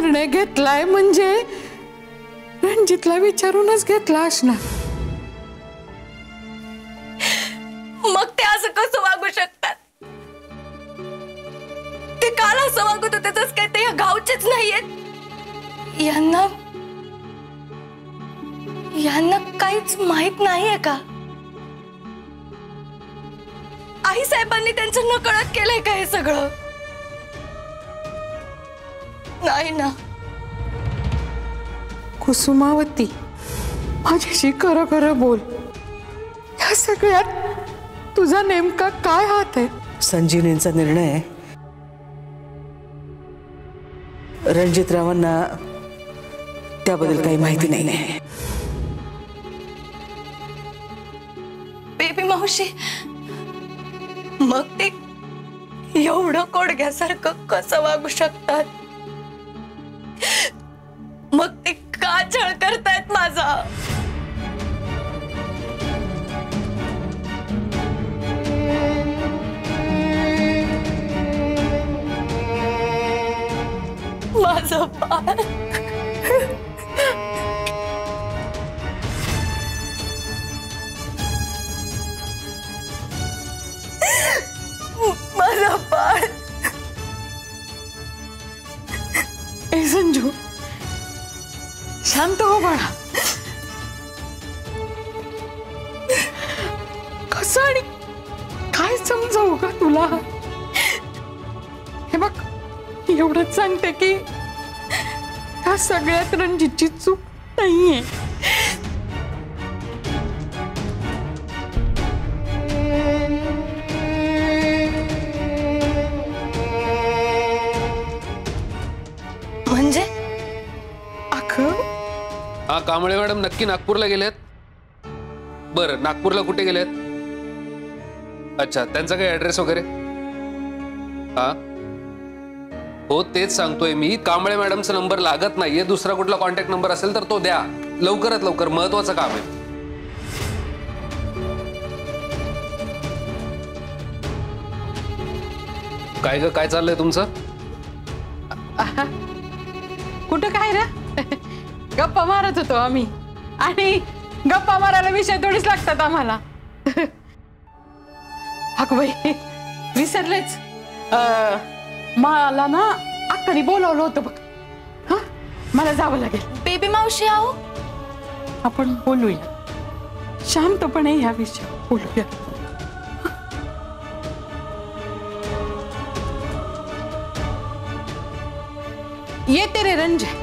निर्णय घेतलाय म्हणजे रणजितला विचारूनच घेतला असणार. मग ते असं कसं वागू शकतात? ते काल असं वागत होते तस काय ते या गावचेच नाहीयेत? यांना काहीच माहित नाहीये का? आई साहेबांनी त्यांचं नकळत केलंय का हे सगळं? नाही ना. कुसुमावती, माझ्याशी खरं खरं बोल. या सगळ्यात तुझा नेमका काय हात आहे? संजीवनींचा निर्णय रणजितरावांना त्याबद्दल काही माहिती नाही. बेबी मावशी, मग ते एवढं कोडग्यासारखं कसं वागू शकतात? मग ते का छळ करतायत माझा? माझं बाळ, माझं बाळ. ए संजू, शांत हो बाळा. कसं आणि काय समजावू का तुला? हे बघ, एवढंच सांगते की ह्या सगळ्यात रणजितची चूक नाहीये. म्हणजे हा, कांबळे मॅडम नक्की नागपूरला गेलेत? बरं, नागपूरला कुठे गेलेत? अच्छा, त्यांचा काही ऍड्रेस वगैरे? हा हो, तेच सांगतोय मी. कांबळे मॅडमचा नंबर लागत नाहीये. दुसरा कुठला कॉन्टॅक्ट नंबर असेल तर तो द्या लवकरात लवकर, महत्वाचं काम आहे. काय ग, काय चाललंय तुमचं? कुठं काय रे, गप्पा मारत होतो आम्ही. आणि गप्पा मारायला विषय थोडीच लागतात आम्हाला. अगं बाई, विसरलेच. मला ना अक्काने बोलावलं होतं बघ. हा, मला जावं लागेल. बेबी मावशी, आहो, आपण बोलूया शांतपणे, ह्या विषयावर बोलूया. येते रे रंजय.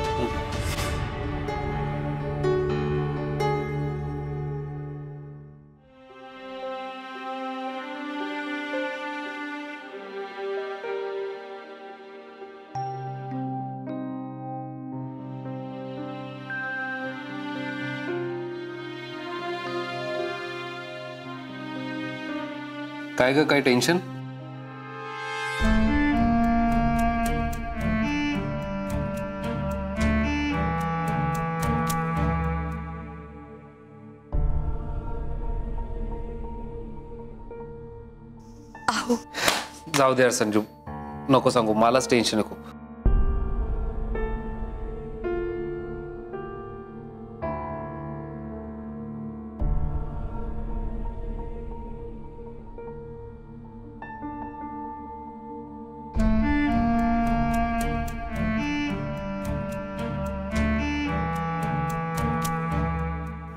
काय ग, काय टेन्शन? आहो, जाऊ दे यार संजू, नको सांगू, मलाच टेन्शन आहे खूप.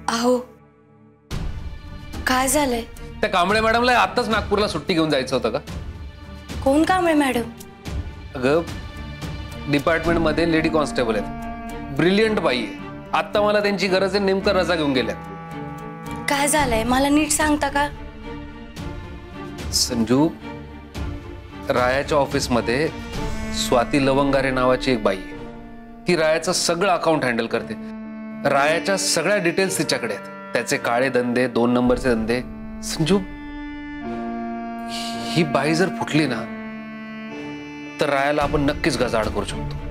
आहो, काय झालंय? त्या कांबळे मॅडमला आताच नागपूरला सुट्टी घेऊन जायचं होतं का? कोण कांबळे मॅडम? अगं, डिपार्टमेंट मध्ये लेडी कॉन्स्टेबल आहेत, ब्रिलियंट बाई आहे. आता मला त्यांची गरज आहे, नेमकं रजा घेऊन गेल्यात. काय झालंय मला नीट सांगता का? संजू, रायाच्या ऑफिस मध्ये स्वाती लवंगारे नावाची एक बाई आहे. ती रायाचं सगळं अकाउंट हँडल करते. रायाच्या सगळ्या डिटेल्स तिच्याकडे आहेत. त्याचे काळे धंदे, 2 नंबरचे धंदे. संजू, ही बाई जर फुटली ना तर रायाला आपण नक्कीच गजाआड करू शकतो.